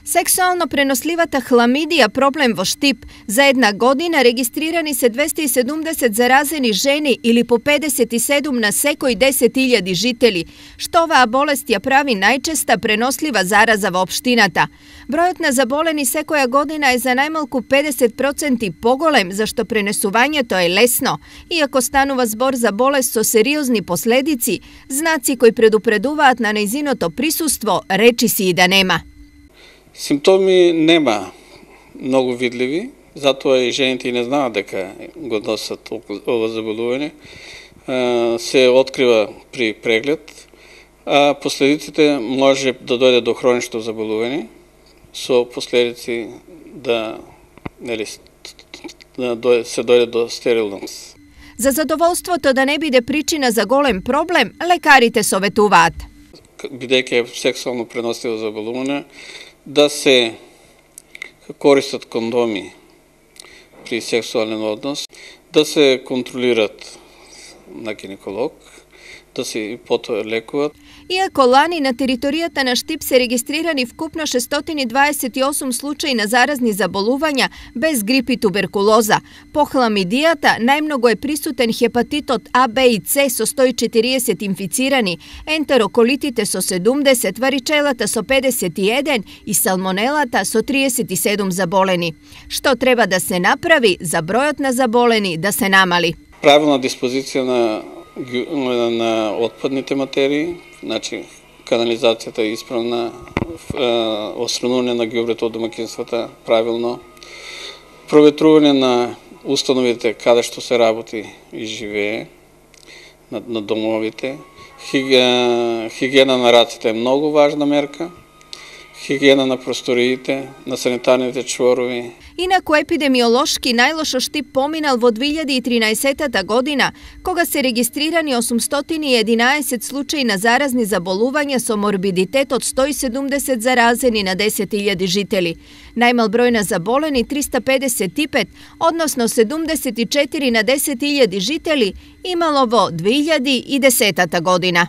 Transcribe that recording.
Seksualno prenosljivata hlamidija problem vo štip. Za jedna godina registrirani se 270 zarazeni ženi ili po 57 na sekoj 10.000 žitelji, što ova bolest je pravi najčesta prenosljiva zaraza vo opštinata. Brojot na zaboleni sekoja godina je za najmalku 50% pogolem, zašto prenesuvanje to je lesno. Iako stanuva zbor za bolest so seriozni posledici, znaci koji predupreduvat na neizinoto prisustvo, reči si i da nema. Симптоми нема многу видливи, затоа и жените не знаат дека го носат ова заболување. Се открива при преглед, а последиците може да дојде до хронично заболување со последици да се дојде до стерилност. За задоволството да не биде причина за голем проблем, лекарите советуваат. Бидејќи е сексуално преносливо заболување, да се користат кондоми при сексуален однос, да се контролират на гинеколог, да се и потоа лекуват. Иако лани на територијата на Štip се регистрирани вкупно 628 случаи на заразни заболувања без грип и туберкулоза. По хламидијата најмногу е присутен хепатитот А, Б и С со 140 инфицирани, ентероколитите со 70, варичелата со 51 и салмонелата со 37 заболени. Што треба да се направи за бројот на заболени да се намали? Правилна диспозиција на отпадните материи, значи канализацијата е исправна, осранување на ѓубрето од домаќинствата правилно, проветрување на установите каде што се работи и живее, на домовите. Хигиена на раците е многу важна мерка, хигиена на просториите, на санитарните чворови. Инаку епидемиолошки најлошо Štip поминал во 2013 година, кога се регистрирани 811 случаи на заразни заболувања со морбидитет од 170 заразени на 10.000 жители. Најмал број на заболени 355, односно 74 на 10.000 жители, имало во 2010 година.